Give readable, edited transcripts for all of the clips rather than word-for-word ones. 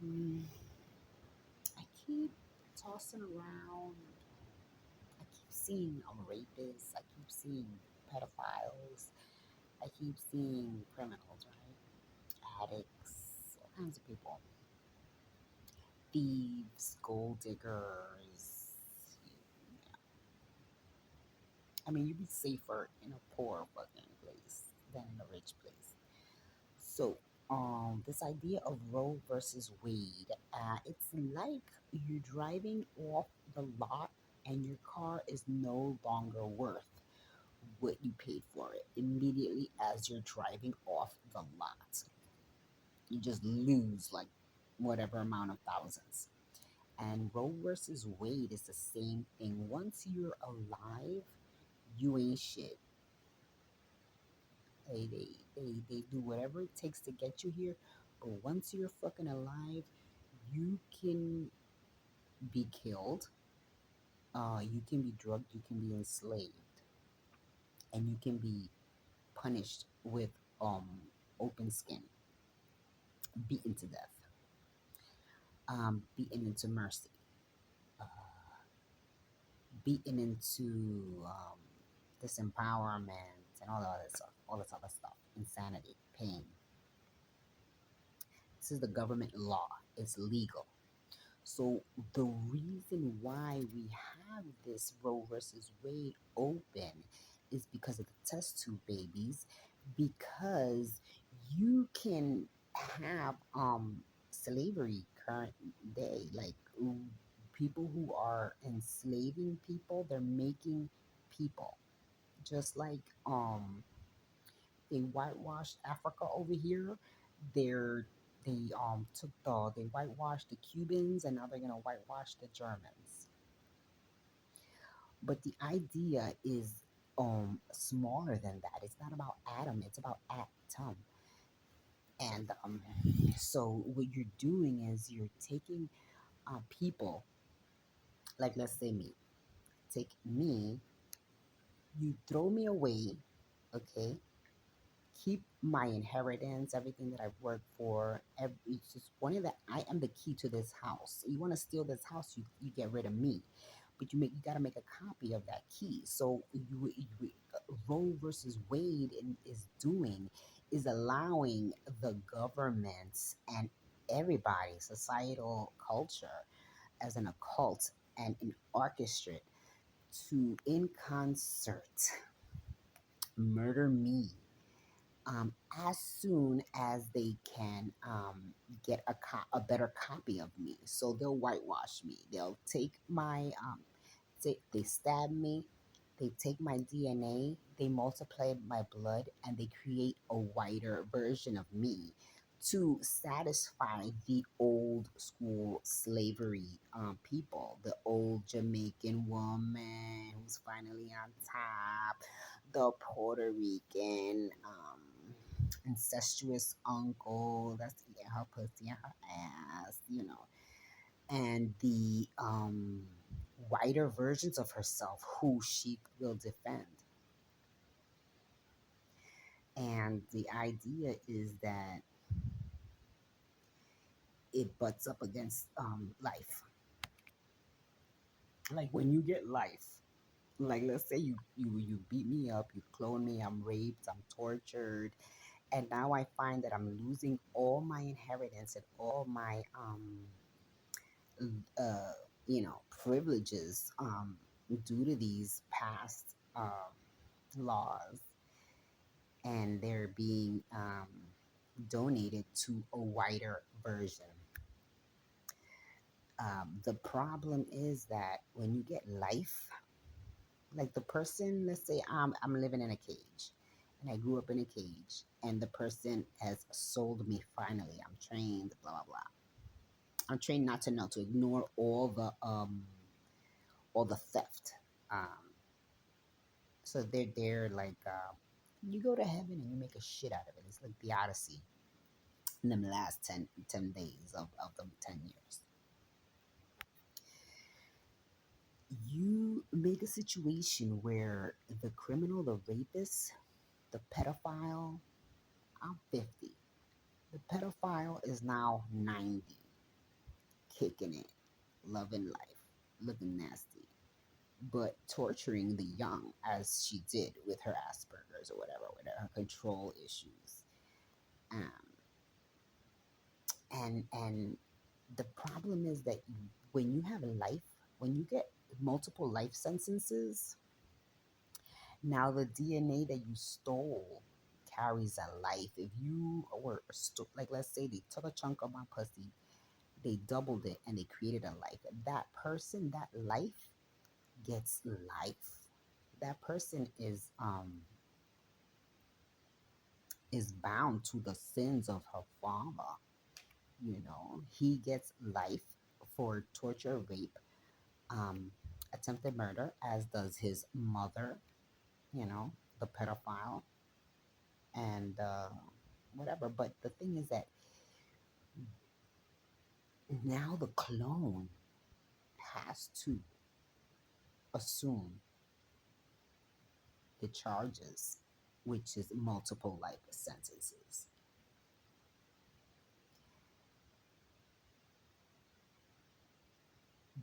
Mm, I keep tossing around. I keep seeing rapists. I keep seeing pedophiles. I keep seeing criminals, right? Addicts, all kinds of people. Thieves, gold diggers. I mean, you'd be safer in a poor fucking place than in a rich place. So, this idea of Roe versus Wade, it's like you're driving off the lot and your car is no longer worth what you paid for it immediately as you're driving off the lot. You just lose like whatever amount of thousands. And Roe versus Wade is the same thing. Once you're alive, you ain't shit. They do whatever it takes to get you here. But once you're fucking alive, you can be killed, you can be drugged, you can be enslaved, and you can be punished with um open skin, beaten to death, beaten into mercy, uh, beaten into disempowerment and all this other stuff, insanity, pain. This is the government law. It's legal. So the reason why we have this Roe versus Wade open is because of the test tube babies, because you can have slavery current day, like people who are enslaving people, they're making people. Just like they whitewashed Africa over here. They're they whitewashed the Cubans and now they're gonna whitewash the Germans. But the idea is smaller than that. It's not about atom, it's about atom. And so what you're doing is you're taking people, like let's say me, take me, you throw me away, okay, keep my inheritance, everything that I've worked for. It's just one of the. I am the key to this house. You want to steal this house, you get rid of me, but you got to make a copy of that key. So Roe versus Wade is doing is allowing the governments and everybody, societal culture, as an occult and an orchestrate to in concert murder me as soon as they can get a better copy of me. So they'll whitewash me. They'll take my, they stab me, they take my DNA, they multiply my blood, and they create a whiter version of me to satisfy the old school slavery people, the old Jamaican woman who's finally on top, the Puerto Rican incestuous uncle that's eating her pussy and her ass, and the whiter versions of herself who she will defend. And the idea is that it butts up against life. Like when you get life, like let's say you beat me up, you clone me, I'm raped, I'm tortured, and now I find that I'm losing all my inheritance and all my uh, privileges due to these past laws, and they're being donated to a wider version. The problem is that when you get life, like the person, let's say I'm living in a cage and I grew up in a cage, and the person has sold me finally. I'm trained, blah, blah, blah. I'm trained not to know, to ignore all the theft. Um, so they're like, you go to heaven and you make a shit out of it. It's like the Odyssey in the last 10 days of the 10 years. You make a situation where the criminal, the rapist, the pedophile, I'm 50. The pedophile is now 90. kicking it, loving life, looking nasty, but torturing the young as she did with her Asperger's or whatever, with her control issues. Um, and the problem is that when you have a life, when you get multiple life sentences, now the DNA that you stole carries a life. If you were like, let's say they took a chunk of my pussy, they doubled it, and they created a life. That person, that life gets life. That person is bound to the sins of her father. He gets life for torture, rape, um, attempted murder, as does his mother, the pedophile, and whatever. But the thing is that now the clone has to assume the charges, which is multiple life sentences,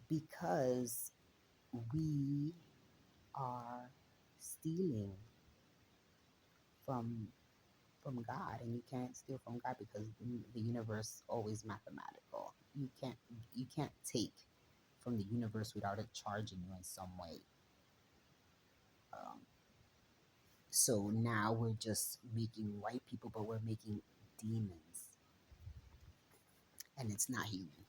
because we are stealing from God, and you can't steal from God because the universe always mathematical. You can't take from the universe without it charging you in some way. Um, so now we're just making white people, but we're making demons, and it's not human.